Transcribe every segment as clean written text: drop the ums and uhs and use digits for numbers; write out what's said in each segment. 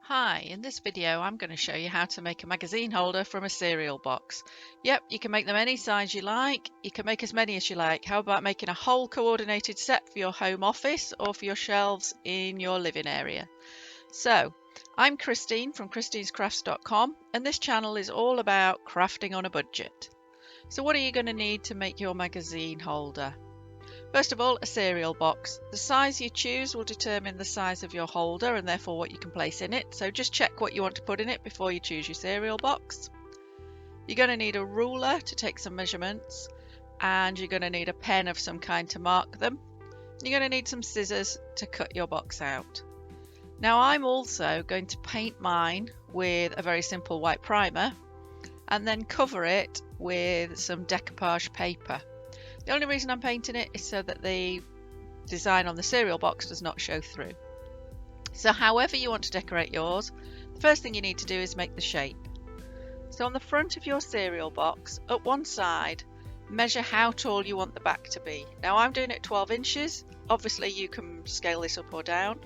Hi, in this video I'm going to show you how to make a magazine holder from a cereal box. Yep, you can make them any size you like. You can make as many as you like. How about making a whole coordinated set for your home office or for your shelves in your living area? So, I'm Christine from christinescrafts.com and this channel is all about crafting on a budget. So what are you going to need to make your magazine holder? First of all, a cereal box. The size you choose will determine the size of your holder and therefore what you can place in it. So just check what you want to put in it before you choose your cereal box. You're going to need a ruler to take some measurements, and you're going to need a pen of some kind to mark them. You're going to need some scissors to cut your box out. Now I'm also going to paint mine with a very simple white primer and then cover it with some decoupage paper. The only reason I'm painting it is so that the design on the cereal box does not show through. So however you want to decorate yours, the first thing you need to do is make the shape. So on the front of your cereal box, at one side, measure how tall you want the back to be. Now I'm doing it 12 inches. Obviously you can scale this up or down.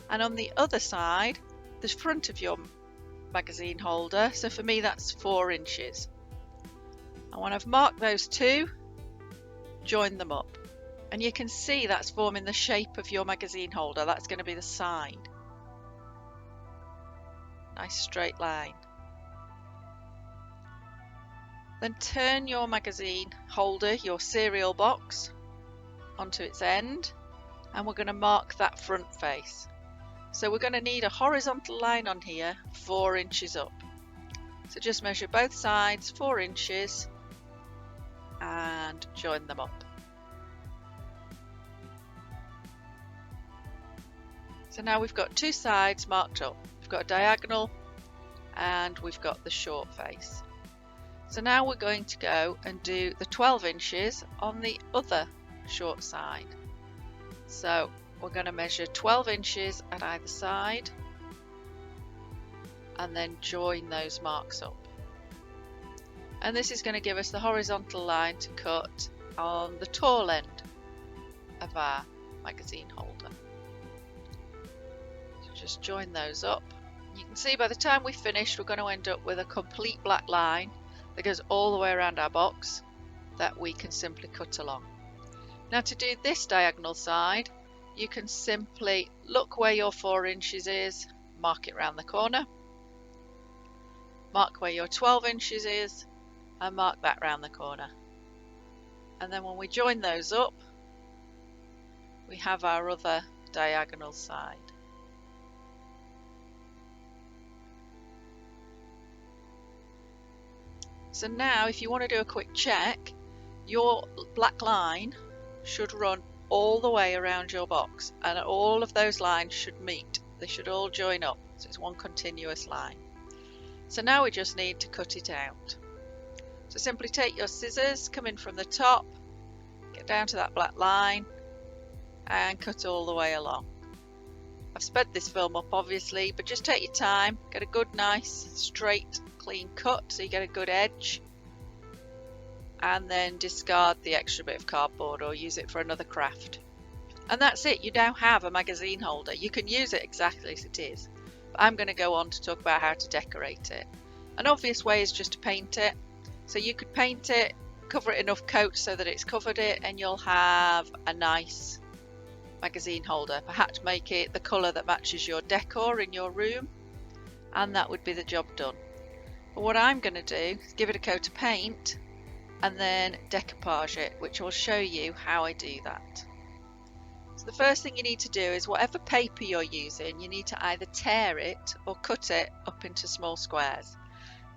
And on the other side, the front of your magazine holder, so for me that's 4 inches. And when I've marked those two, join them up, and you can see that's forming the shape of your magazine holder. That's going to be the side. Nice straight line. Then turn your magazine holder, your cereal box, onto its end, and we're going to mark that front face. So we're going to need a horizontal line on here 4 inches up. So just measure both sides 4 inches and join them up. So now we've got two sides marked up. We've got a diagonal and we've got the short face. So now we're going to go and do the 12 inches on the other short side. So we're going to measure 12 inches at either side and then join those marks up. And this is going to give us the horizontal line to cut on the tall end of our magazine holder. Just join those up. You can see by the time we finish we're going to end up with a complete black line that goes all the way around our box that we can simply cut along. Now to do this diagonal side, you can simply look where your 4 inches is, mark it round the corner, mark where your 12 inches is and mark that round the corner. And then when we join those up, we have our other diagonal side. So now if you want to do a quick check, your black line should run all the way around your box and all of those lines should meet. They should all join up, so it's one continuous line. So now we just need to cut it out. So simply take your scissors, come in from the top, get down to that black line and cut all the way along. I've sped this film up obviously, but just take your time, get a good nice straight clean cut so you get a good edge, and then discard the extra bit of cardboard or use it for another craft. And that's it, you now have a magazine holder. You can use it exactly as it is, but I'm going to go on to talk about how to decorate it. An obvious way is just to paint it. So you could paint it, cover it enough coats so that it's covered it, and you'll have a nice magazine holder. Perhaps make it the colour that matches your decor in your room, and that would be the job done. But what I'm going to do is give it a coat of paint and then decoupage it, which will show you how I do that. So the first thing you need to do is whatever paper you're using, you need to either tear it or cut it up into small squares.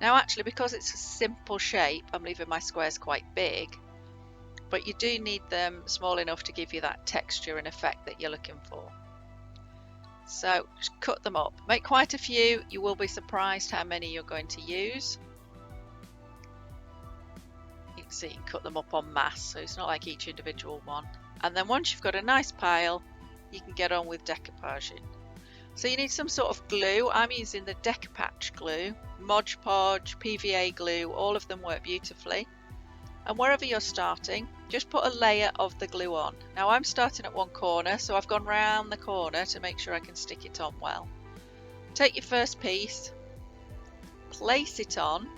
Now actually, because it's a simple shape, I'm leaving my squares quite big, but you do need them small enough to give you that texture and effect that you're looking for. So just cut them up, make quite a few. You will be surprised how many you're going to use. You can see you can cut them up en masse, so it's not like each individual one. And then once you've got a nice pile, you can get on with decoupaging. So you need some sort of glue. I'm using the Decoupage glue, Mod Podge, PVA glue, all of them work beautifully. And wherever you're starting, just put a layer of the glue on. Now I'm starting at one corner, so I've gone round the corner to make sure I can stick it on well. Take your first piece, place it on,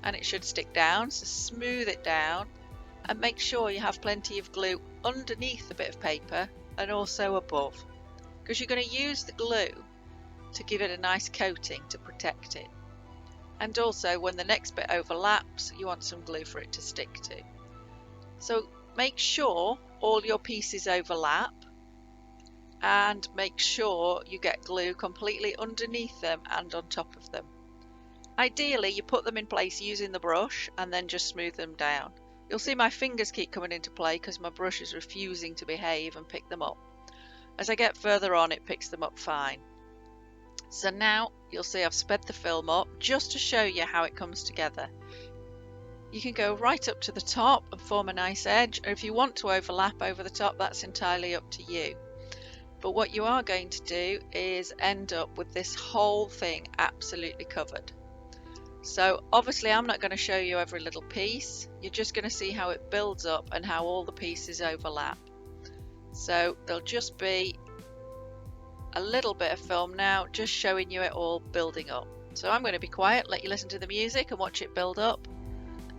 and it should stick down, so smooth it down and make sure you have plenty of glue underneath the bit of paper and also above, because you're going to use the glue to give it a nice coating to protect it. And also when the next bit overlaps, you want some glue for it to stick to. So make sure all your pieces overlap and make sure you get glue completely underneath them and on top of them. Ideally, you put them in place using the brush and then just smooth them down. You'll see my fingers keep coming into play because my brush is refusing to behave and pick them up. As I get further on, it picks them up fine. So now you'll see I've sped the film up just to show you how it comes together. You can go right up to the top and form a nice edge, or if you want to overlap over the top, that's entirely up to you. But what you are going to do is end up with this whole thing absolutely covered. So obviously I'm not going to show you every little piece, you're just going to see how it builds up and how all the pieces overlap. So there'll just be a little bit of film now just showing you it all building up. So I'm going to be quiet, let you listen to the music and watch it build up,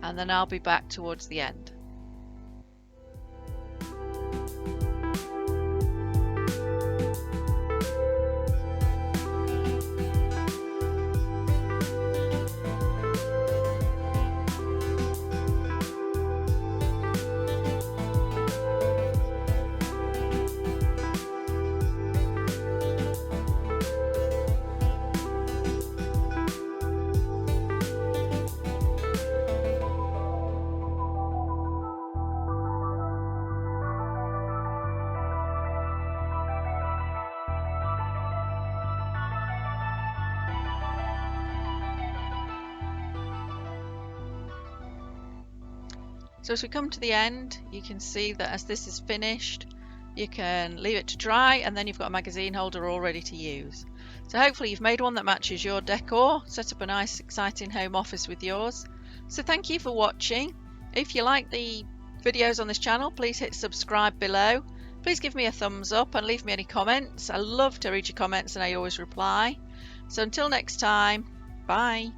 and then I'll be back towards the end. So as we come to the end, you can see that as this is finished, you can leave it to dry and then you've got a magazine holder all ready to use. So hopefully you've made one that matches your decor, set up a nice exciting home office with yours. So thank you for watching. If you like the videos on this channel, please hit subscribe below. Please give me a thumbs up and leave me any comments. I love to read your comments and I always reply. So until next time, bye.